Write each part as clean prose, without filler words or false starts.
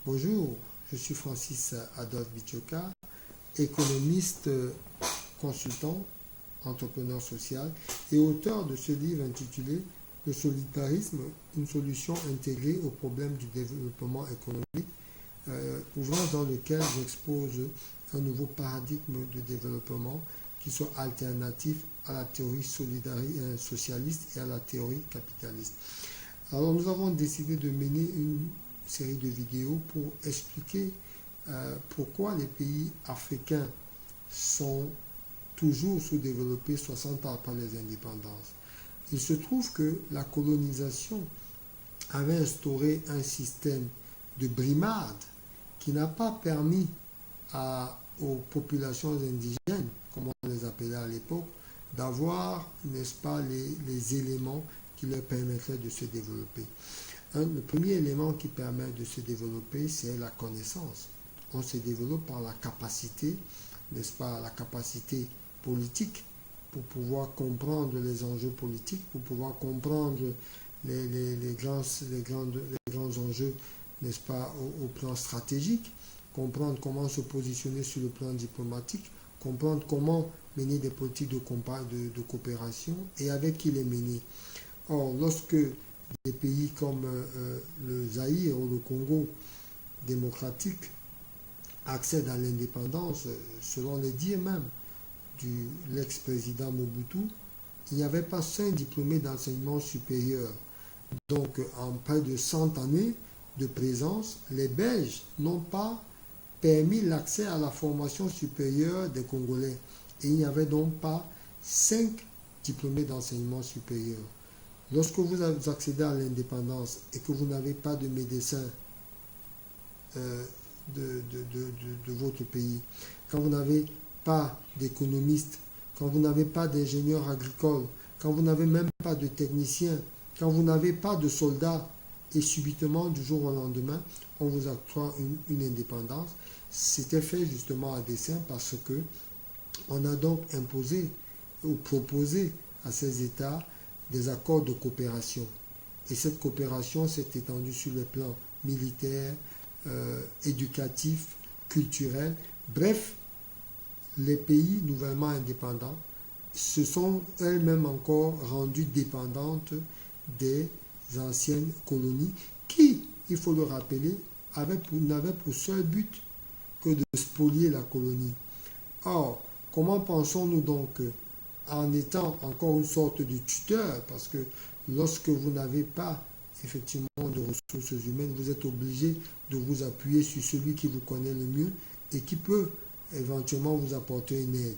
Bonjour, je suis Francis Adolphe Bichoka, économiste, consultant, entrepreneur social et auteur de ce livre intitulé Le solidarisme, une solution intégrée aux problèmes du développement économique, ouvrage dans lequel j'expose un nouveau paradigme de développement qui soit alternatif à la théorie socialiste et à la théorie capitaliste. Alors nous avons décidé de mener une série de vidéos pour expliquer pourquoi les pays africains sont toujours sous-développés 60 ans après les indépendances. Il se trouve que la colonisation avait instauré un système de brimade qui n'a pas permis aux populations indigènes, comme on les appelait à l'époque, d'avoir, n'est-ce pas, les éléments qui leur permettraient de se développer. Le premier élément qui permet de se développer, c'est la connaissance. On se développe par la capacité, n'est-ce pas, la capacité politique pour pouvoir comprendre les enjeux politiques, pour pouvoir comprendre les grands enjeux, n'est-ce pas, au plan stratégique, comprendre comment se positionner sur le plan diplomatique, comprendre comment mener des politiques de coopération et avec qui les mener. Or, lorsque des pays comme le Zaïre ou le Congo démocratique accèdent à l'indépendance, selon les dires même de l'ex-président Mobutu, il n'y avait pas 5 diplômés d'enseignement supérieur. Donc, en près de 100 années de présence, les Belges n'ont pas permis l'accès à la formation supérieure des Congolais. Et il n'y avait donc pas 5 diplômés d'enseignement supérieur. Lorsque vous accédez à l'indépendance et que vous n'avez pas de médecin de votre pays, quand vous n'avez pas d'économistes, quand vous n'avez pas d'ingénieurs agricoles, quand vous n'avez même pas de techniciens, quand vous n'avez pas de soldats, et subitement, du jour au lendemain, on vous octroie une indépendance, c'était fait justement à dessein parce que on a donc imposé ou proposé à ces États des accords de coopération. Et cette coopération s'est étendue sur le plan militaire, éducatif, culturel. Bref, les pays nouvellement indépendants se sont elles-mêmes encore rendues dépendantes des anciennes colonies qui, il faut le rappeler, n'avaient pour seul but que de spolier la colonie. Or, comment pensons-nous donc en étant encore une sorte de tuteur, parce que lorsque vous n'avez pas effectivement de ressources humaines, vous êtes obligé de vous appuyer sur celui qui vous connaît le mieux et qui peut éventuellement vous apporter une aide.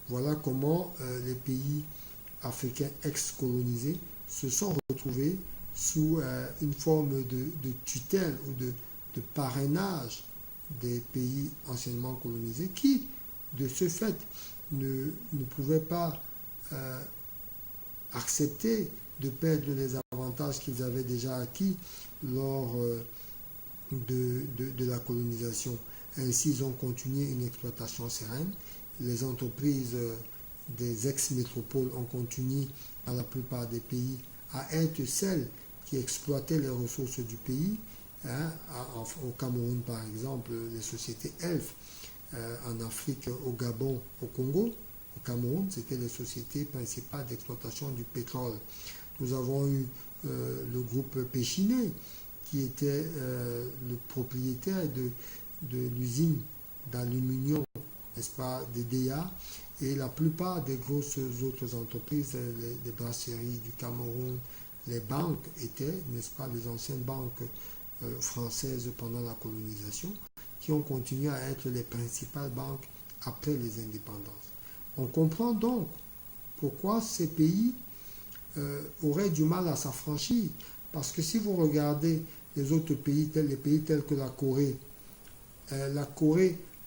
Voilà comment les pays africains ex-colonisés se sont retrouvés sous une forme de tutelle ou de parrainage des pays anciennement colonisés qui, de ce fait, ne pouvaient pas accepter de perdre les avantages qu'ils avaient déjà acquis lors de la colonisation. Ainsi, ils ont continué une exploitation sereine. Les entreprises des ex-métropoles ont continué, dans la plupart des pays, à être celles qui exploitaient les ressources du pays. Au Cameroun, par exemple, les sociétés Elf. En Afrique, au Gabon, au Congo, au Cameroun, c'était les sociétés principales d'exploitation du pétrole. Nous avons eu le groupe Péchiné, qui était le propriétaire de l'usine d'aluminium, n'est-ce pas, des DEA, et la plupart des grosses autres entreprises, les brasseries du Cameroun, les banques étaient, n'est-ce pas, les anciennes banques françaises pendant la colonisation, qui ont continué à être les principales banques après les indépendances. On comprend donc pourquoi ces pays auraient du mal à s'affranchir. Parce que si vous regardez les autres pays, les pays tels que la Corée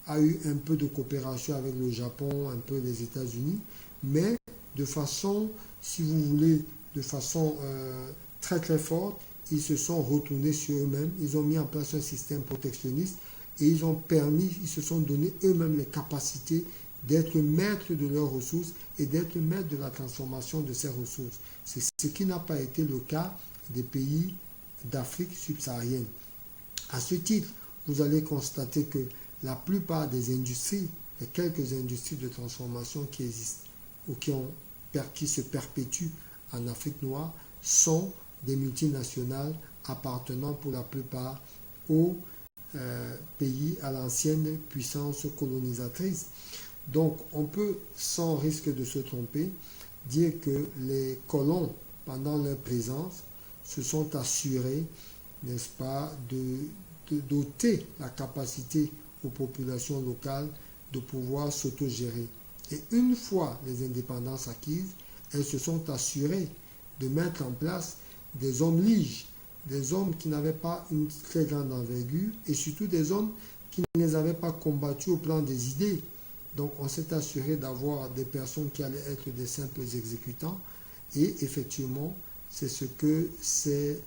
a eu un peu de coopération avec le Japon, un peu les États-Unis, mais de façon, si vous voulez, de façon très très forte, ils se sont retournés sur eux-mêmes, ils ont mis en place un système protectionniste et ils se sont donné eux-mêmes les capacités d'être maîtres de leurs ressources et d'être maîtres de la transformation de ces ressources. C'est ce qui n'a pas été le cas des pays d'Afrique subsaharienne. À ce titre, vous allez constater que la plupart des industries, les quelques industries de transformation qui existent ou qui se perpétuent en Afrique noire sont des multinationales appartenant pour la plupart aux pays à l'ancienne puissance colonisatrice. Donc on peut, sans risque de se tromper, dire que les colons, pendant leur présence, se sont assurés, n'est-ce pas, de doter la capacité aux populations locales de pouvoir s'autogérer. Et une fois les indépendances acquises, elles se sont assurées de mettre en place des hommes liges, des hommes qui n'avaient pas une très grande envergure et surtout des hommes qui ne les avaient pas combattus au plan des idées. Donc on s'est assuré d'avoir des personnes qui allaient être des simples exécutants et effectivement c'est ce que ces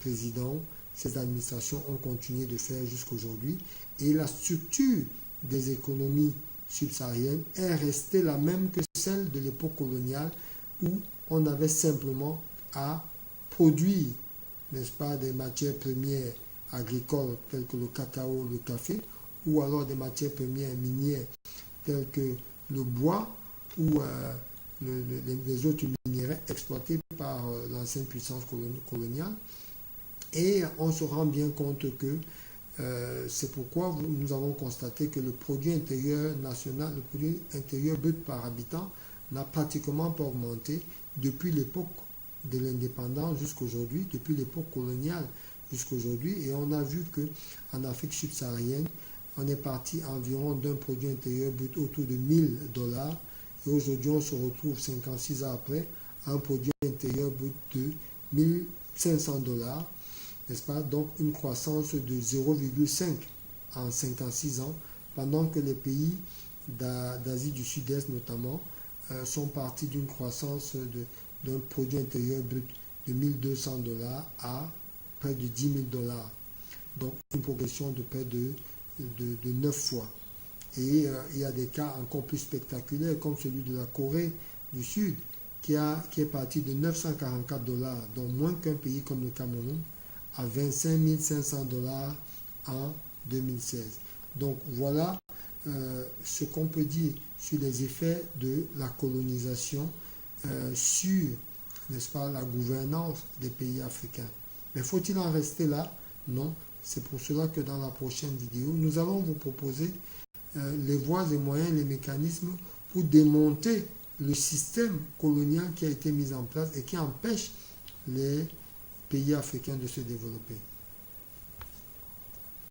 présidents, ces administrations ont continué de faire jusqu'aujourd'hui et la structure des économies subsahariennes est restée la même que celle de l'époque coloniale où on avait simplement à produire, n'est-ce pas, des matières premières agricoles telles que le cacao, le café, ou alors des matières premières minières telles que le bois ou les autres minéraux exploités par l'ancienne puissance coloniale. Et on se rend bien compte que c'est pourquoi nous avons constaté que le produit intérieur national, le produit intérieur brut par habitant n'a pratiquement pas augmenté depuis l'époque de l'indépendance jusqu'aujourd'hui, depuis l'époque coloniale jusqu'aujourd'hui. Et on a vu qu'en Afrique subsaharienne, on est parti environ d'un produit intérieur brut autour de $1000. Et aujourd'hui, on se retrouve 56 ans après à un produit intérieur brut de $1500, n'est-ce pas? Donc une croissance de 0,5 en 56 ans, pendant que les pays d'Asie du Sud-Est notamment sont partis d'une croissance d'un produit intérieur brut de $1200 à près de $10 000. Donc une progression de près de 9 fois. Et il y a des cas encore plus spectaculaires comme celui de la Corée du Sud qui est parti de $944, donc moins qu'un pays comme le Cameroun, à $25 500 en 2016. Donc voilà ce qu'on peut dire sur les effets de la colonisation sur, n'est-ce pas, la gouvernance des pays africains. Mais faut-il en rester là? Non. C'est pour cela que dans la prochaine vidéo, nous allons vous proposer les voies et moyens, les mécanismes pour démonter le système colonial qui a été mis en place et qui empêche les pays africains de se développer.